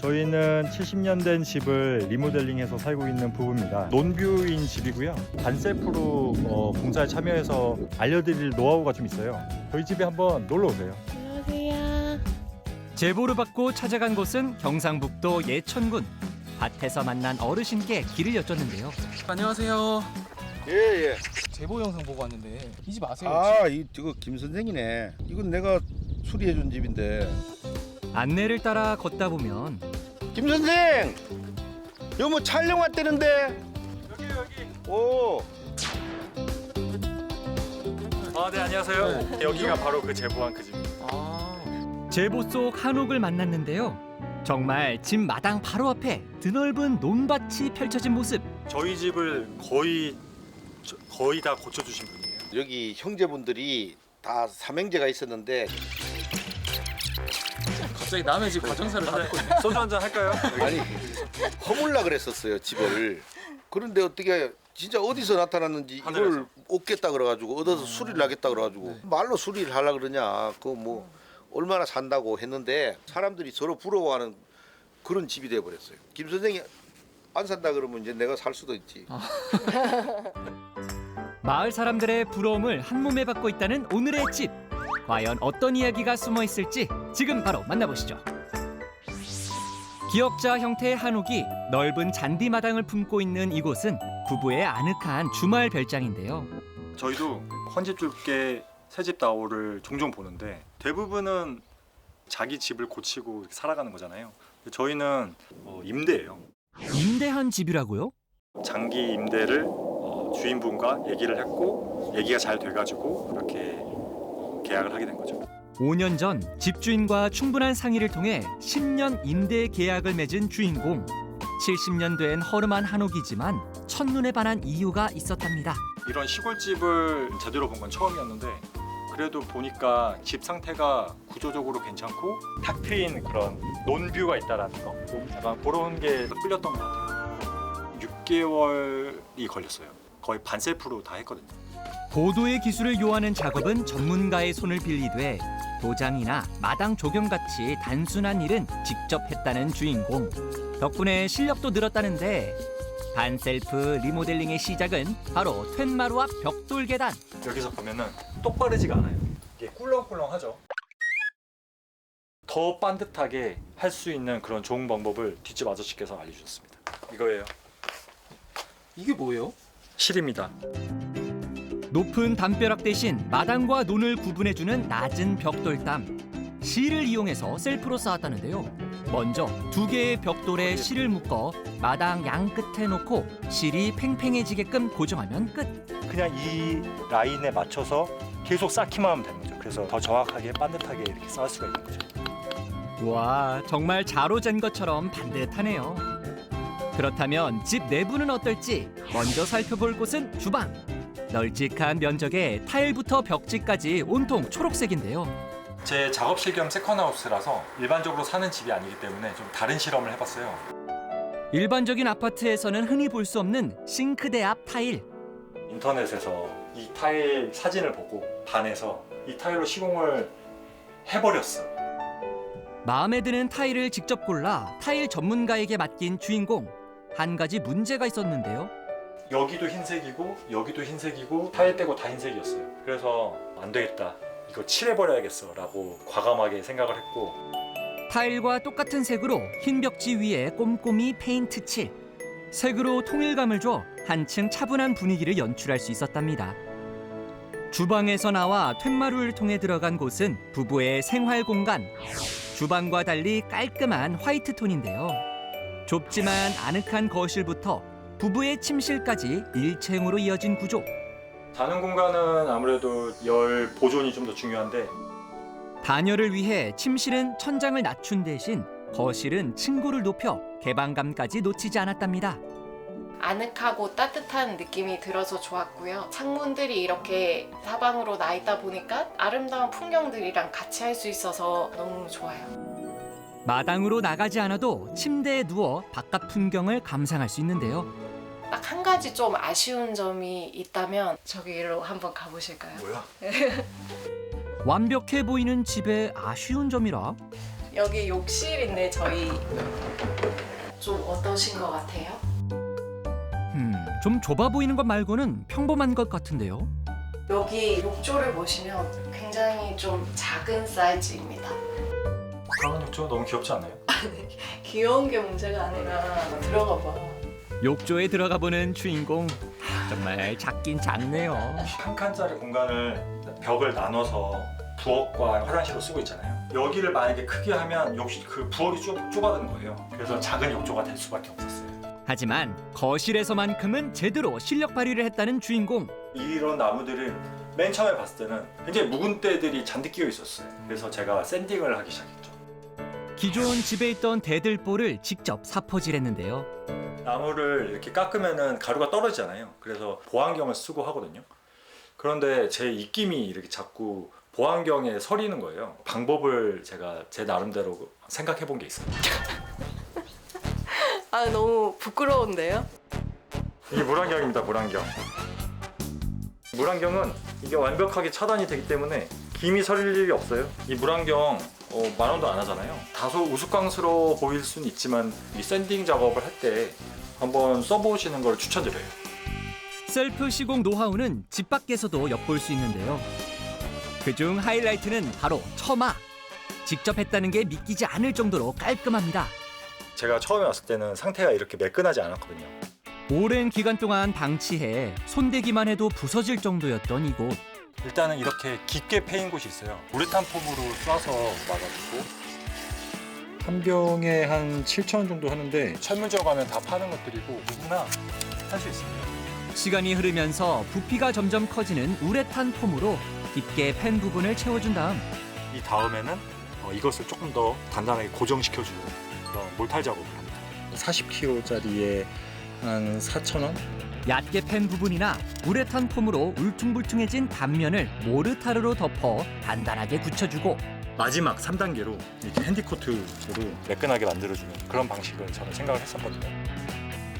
저희는 70년 된 집을 리모델링해서 살고 있는 부부입니다. 논뷰인 집이고요. 반셀프로 공사에 참여해서 알려드릴 노하우가 좀 있어요. 저희 집에 한번 놀러 오세요. 안녕하세요. 제보를 받고 찾아간 곳은 경상북도 예천군. 밭에서 만난 어르신께 길을 여쭸는데요. 안녕하세요. 예. 제보 영상 보고 왔는데 이 집 아세요? 이거 김 선생이네. 이건 내가 수리해준 집인데. 안내를 따라 걷다 보면 김 선생, 여기 뭐 촬영 왔다는데? 여기. 오. 네, 안녕하세요. 여기가 바로 그 제보한 그 집입니다. 제보 속 한옥을 만났는데요. 정말 집 마당 바로 앞에 드넓은 논밭이 펼쳐진 모습. 저희 집을 거의 다 고쳐주신 분이에요. 여기 형제분들이 다 삼형제가 있었는데 갑자기 남의 집 가정사를 다 듣고 있네. 소주 한잔 할까요? 아니 허물라 그랬었어요 집을. 그런데 어떻게 진짜 어디서 나타났는지 이걸 하늘에서. 얻겠다 그래가지고 얻어서 수리를 하겠다 그래가지고 말로 수리를 하려 그러냐. 그 뭐 얼마나 산다고 했는데 사람들이 서로 부러워하는 그런 집이 돼버렸어요. 김 선생이 안 산다 그러면 이제 내가 살 수도 있지. 마을 사람들의 부러움을 한 몸에 받고 있다는 오늘의 집. 과연 어떤 이야기가 숨어 있을지 지금 바로 만나보시죠. 기역자 형태의 한옥이 넓은 잔디마당을 품고 있는 이곳은 부부의 아늑한 주말 별장인데요. 저희도 헌집줄게 새집 다오를 종종 보는데 대부분은 자기 집을 고치고 이렇게 살아가는 거잖아요. 저희는 임대예요. 임대한 집이라고요? 장기 임대를 주인분과 얘기를 했고 얘기가 잘 돼가지고 이렇게 계약을 하게 된 거죠. 5년 전 집주인과 충분한 상의를 통해 10년 임대 계약을 맺은 주인공. 70년 된 허름한 한옥이지만 첫눈에 반한 이유가 있었답니다. 이런 시골집을 제대로 본 건 처음이었는데 그래도 보니까 집 상태가 구조적으로 괜찮고 탁 트인 그런 논뷰가 있다라는 거 약간 그런 게 끌렸던 것 같아요. 6개월이 걸렸어요. 거의 반셀프로 다 했거든요. 고도의 기술을 요하는 작업은 전문가의 손을 빌리되 도장이나 마당 조경같이 단순한 일은 직접 했다는 주인공. 덕분에 실력도 늘었다는데 반셀프 리모델링의 시작은 바로 툇마루 앞 벽돌 계단. 여기서 보면은 똑바르지가 않아요. 이게 꿀렁꿀렁하죠. 더 반듯하게 할 수 있는 그런 좋은 방법을 뒷집 아저씨께서 알려주셨습니다. 이거예요. 이게 뭐예요? 실입니다. 높은 담벼락 대신 마당과 논을 구분해주는 낮은 벽돌담. 실을 이용해서 셀프로 쌓았다는데요. 먼저 2개의 벽돌에 실을 묶어 마당 양 끝에 놓고 실이 팽팽해지게끔 고정하면 끝. 그냥 이 라인에 맞춰서 계속 쌓기만 하면 되는 거죠. 그래서 더 정확하게 반듯하게 이렇게 쌓을 수가 있는 거죠. 와, 정말 자로 잰 것처럼 반듯하네요. 그렇다면 집 내부는 어떨지 먼저 살펴볼 곳은 주방. 널찍한 면적에 타일부터 벽지까지 온통 초록색인데요. 제 작업실 겸 세컨하우스라서 일반적으로 사는 집이 아니기 때문에 좀 다른 실험을 해봤어요. 일반적인 아파트에서는 흔히 볼 수 없는 싱크대 앞 타일. 인터넷에서 이 타일 사진을 보고 반해서 이 타일로 시공을 해버렸어. 마음에 드는 타일을 직접 골라 타일 전문가에게 맡긴 주인공. 한 가지 문제가 있었는데요. 여기도 흰색이고 여기도 흰색이고 타일 떼고 다 흰색이었어요. 그래서 안 되겠다. 이거 칠해버려야겠어 라고 과감하게 생각을 했고 타일과 똑같은 색으로 흰 벽지 위에 꼼꼼히 페인트 칠. 색으로 통일감을 줘 한층 차분한 분위기를 연출할 수 있었답니다. 주방에서 나와 툇마루를 통해 들어간 곳은 부부의 생활 공간. 주방과 달리 깔끔한 화이트 톤인데요. 좁지만 아늑한 거실부터 부부의 침실까지 일체형으로 이어진 구조. 자는 공간은 아무래도 열 보존이 좀 더 중요한데 단열을 위해 침실은 천장을 낮춘 대신 거실은 층고를 높여 개방감까지 놓치지 않았답니다. 아늑하고 따뜻한 느낌이 들어서 좋았고요. 창문들이 이렇게 사방으로 나 있다 보니까 아름다운 풍경들이랑 같이 할 수 있어서 너무 좋아요. 마당으로 나가지 않아도 침대에 누워 바깥 풍경을 감상할 수 있는데요. 딱 한 가지 좀 아쉬운 점이 있다면 저기로 한번 가보실까요? 뭐야? 완벽해 보이는 집에 아쉬운 점이라 여기 욕실인데 저희 좀 어떠신 것 같아요? 좀 좁아 보이는 것 말고는 평범한 것 같은데요. 여기 욕조를 보시면 굉장히 좀 작은 사이즈입니다. 그런 욕조 너무 귀엽지 않나요? 귀여운 게 문제가 아니라 들어가 봐. 욕조에 들어가 보는 주인공. 정말 작긴 작네요. 한 칸짜리 공간을 벽을 나눠서 부엌과 화장실로 쓰고 있잖아요. 여기를 만약에 크게 하면 욕실 그 부엌이 좁아든 거예요. 그래서 작은 욕조가 될 수밖에 없었어요. 하지만 거실에서만큼은 제대로 실력 발휘를 했다는 주인공. 이런 나무들을 맨 처음에 봤을 때는 굉장히 묵은 때들이 잔뜩 끼어 있었어요. 그래서 제가 샌딩을 하기 시작했죠. 기존 집에 있던 대들보를 직접 사포질했는데요. 나무를 이렇게 깎으면은 가루가 떨어지잖아요. 그래서 보안경을 쓰고 하거든요. 그런데 제 입김이 이렇게 자꾸 보안경에 서리는 거예요. 방법을 제가 제 나름대로 생각해 본 게 있어요. 아 너무 부끄러운데요? 이게 물안경입니다. 물안경. 물안경은 이게 완벽하게 차단이 되기 때문에 김이 서릴 일이 없어요. 이 물안경 10,000원도 안 하잖아요. 다소 우스꽝스러워 보일 수는 있지만 이 샌딩 작업을 할 때 한번 써보시는 걸 추천드려요. 셀프 시공 노하우는 집 밖에서도 엿볼 수 있는데요. 그중 하이라이트는 바로 처마. 직접 했다는 게 믿기지 않을 정도로 깔끔합니다. 제가 처음에 왔을 때는 상태가 이렇게 매끈하지 않았거든요. 오랜 기간 동안 방치해 손대기만 해도 부서질 정도였던 이곳. 일단은 이렇게 깊게 패인 곳이 있어요. 우레탄 폼으로 쏴서 막아주고 한 병에 한 7,000원 정도 하는데 철물점 가면 다 파는 것들이고 누구나 할 수 있습니다. 시간이 흐르면서 부피가 점점 커지는 우레탄 폼으로 깊게 팬 부분을 채워준 다음 이 다음에는 이것을 조금 더 단단하게 고정시켜주는 그런 몰탈 작업을 합니다. 40kg짜리에 한 4,000원? 얕게 팬 부분이나 우레탄 폼으로 울퉁불퉁해진 단면을 모르타르로 덮어 단단하게 굳혀주고 마지막 3단계로 이렇게 핸디코트로 매끈하게 만들어주는 그런 방식을 저는 생각을 했었거든요.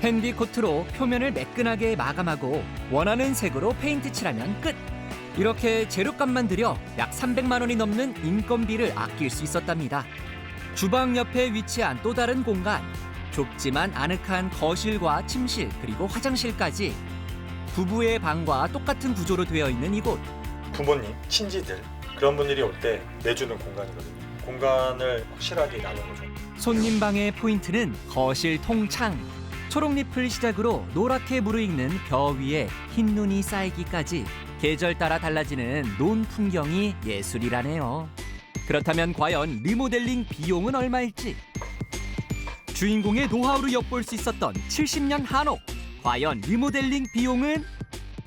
핸디코트로 표면을 매끈하게 마감하고 원하는 색으로 페인트 칠하면 끝! 이렇게 재료값만 들여 약 300만 원이 넘는 인건비를 아낄 수 있었답니다. 주방 옆에 위치한 또 다른 공간, 좁지만 아늑한 거실과 침실 그리고 화장실까지 부부의 방과 똑같은 구조로 되어 있는 이곳. 부모님, 친지들 그런 분들이 올 때 내주는 공간이거든요. 공간을 확실하게 나눈 거죠. 손님 방의 포인트는 거실 통창. 초록잎을 시작으로 노랗게 무르익는 벼 위에 흰 눈이 쌓이기까지 계절 따라 달라지는 논 풍경이 예술이라네요. 그렇다면 과연 리모델링 비용은 얼마일지? 주인공의 노하우를 엿볼 수 있었던 70년 한옥. 과연 리모델링 비용은?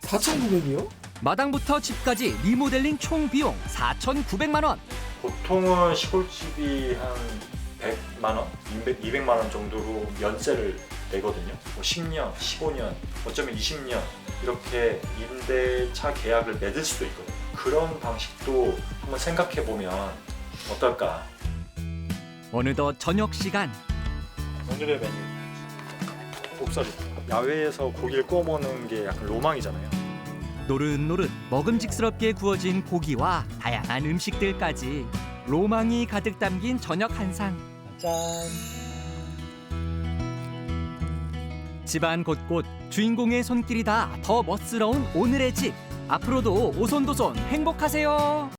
4,900이요? 마당부터 집까지 리모델링 총 비용 4,900만 원. 보통은 시골집이 한 100만 원, 200만 원 정도로 연세를 내거든요. 뭐 10년, 15년, 어쩌면 20년 이렇게 임대차 계약을 맺을 수도 있거든요. 그런 방식도 한번 생각해 보면 어떨까? 어느덧 저녁 시간. 오늘의 메뉴 곱살이. 야외에서 고기를 구워 먹는 게 약간 로망이잖아요. 노릇노릇 먹음직스럽게 구워진 고기와 다양한 음식들까지 로망이 가득 담긴 저녁 한상. 짠. 집안 곳곳 주인공의 손길이 다 더 멋스러운 오늘의 집. 앞으로도 오손도손 행복하세요.